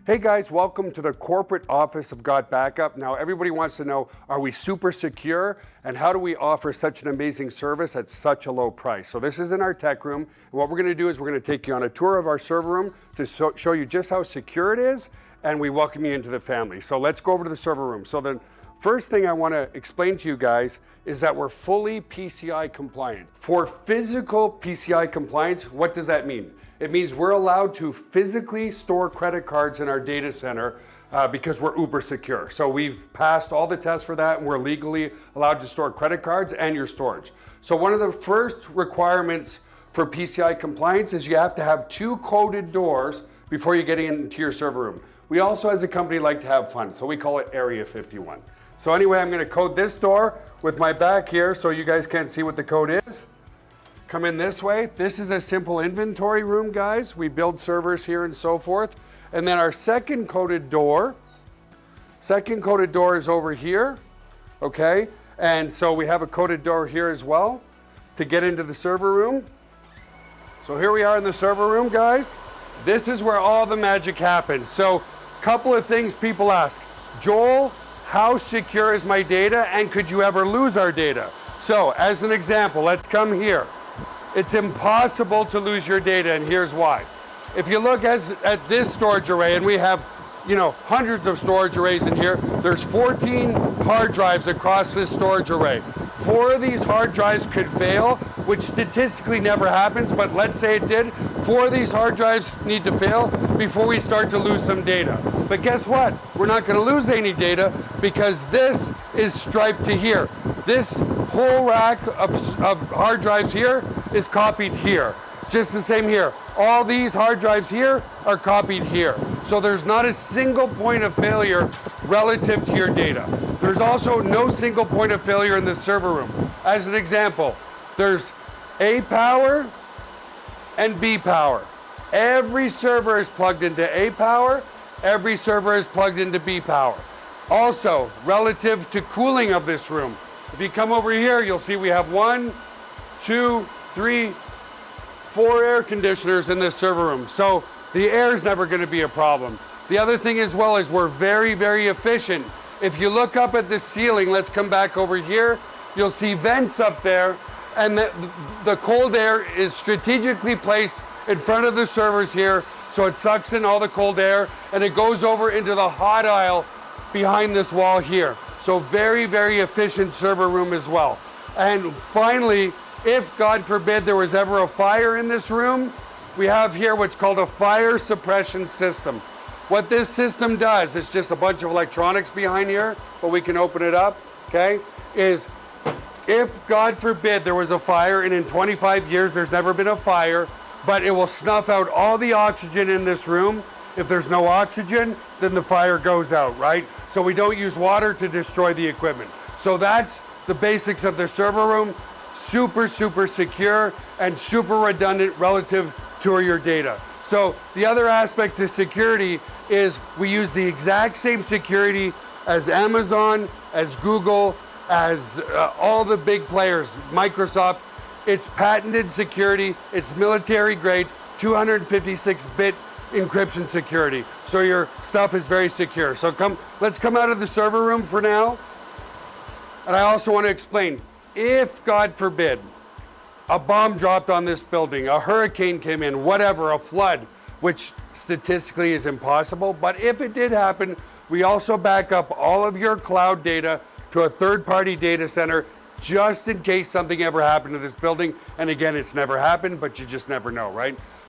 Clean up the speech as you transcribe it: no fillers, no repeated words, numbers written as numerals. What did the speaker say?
Hey guys, welcome to the corporate office of GotBackup. Now everybody wants to know, are we super secure and how do we offer such an amazing service at such a low price? So this is in our tech room, and what we're going to do is we're going to take you on a tour of our server room to show you just how secure it is, and we welcome you into the family. So let's go over to the server room. So the first thing I want to explain to you guys is that we're fully PCI compliant. For physical PCI compliance, what does that mean? It means we're allowed to physically store credit cards in our data center because we're uber secure. So we've passed all the tests for that, and we're legally allowed to store credit cards and your storage. So one of the first requirements for PCI compliance is you have to have 2 coded doors before you get into your server room. We also, as a company, like to have fun, so we call it Area 51. So anyway, I'm going to code this door with my back here so you guys can't see what the code is. Come in this way. This is a simple inventory room, guys. We build servers here and so forth. And then our second coded door is over here, okay? And so we have a coded door here as well to get into the server room. So here we are in the server room, guys. This is where all the magic happens. So a couple of things people ask. Joel, how secure is my data, and could you ever lose our data? So as an example, let's come here. It's impossible to lose your data, and here's why. If you look at this storage array, and we have, hundreds of storage arrays in here, there's 14 hard drives across this storage array. 4 of these hard drives could fail, which statistically never happens, but let's say it did. 4 of these hard drives need to fail before we start to lose some data. But guess what? We're not going to lose any data because this is striped to here. This whole rack of hard drives here is copied here. Just the same here. All these hard drives here are copied here. So there's not a single point of failure relative to your data. There's also no single point of failure in the server room. As an example, there's A power and B power. Every server is plugged into A power. Every server is plugged into B power. Also, relative to cooling of this room, if you come over here, you'll see we have 1, 2, 3, 4 air conditioners in this server room. So the air is never going to be a problem. The other thing as well is we're very, very efficient. If you look up at the ceiling, let's come back over here, you'll see vents up there, and the cold air is strategically placed in front of the servers here, so it sucks in all the cold air, and it goes over into the hot aisle behind this wall here. So very, very efficient server room as well. And finally, if God forbid there was ever a fire in this room, we have here what's called a fire suppression system. What this system does, it's just a bunch of electronics behind here, but we can open it up, okay, is if God forbid there was a fire, and in 25 years there's never been a fire, but it will snuff out all the oxygen in this room. If there's no oxygen, then the fire goes out, right? So we don't use water to destroy the equipment. So that's the basics of the server room. Super, super secure and super redundant relative to your data. So the other aspect to security is we use the exact same security as Amazon, as Google, as all the big players, Microsoft. It's patented security. It's military grade, 256-bit encryption security. So your stuff is very secure. So let's come out of the server room for now. And I also want to explain, if God forbid a bomb dropped on this building, a hurricane came in, whatever, a flood, which statistically is impossible, but if it did happen, we also back up all of your cloud data to a third-party data center just in case something ever happened to this building. And again, it's never happened, but you just never know, right?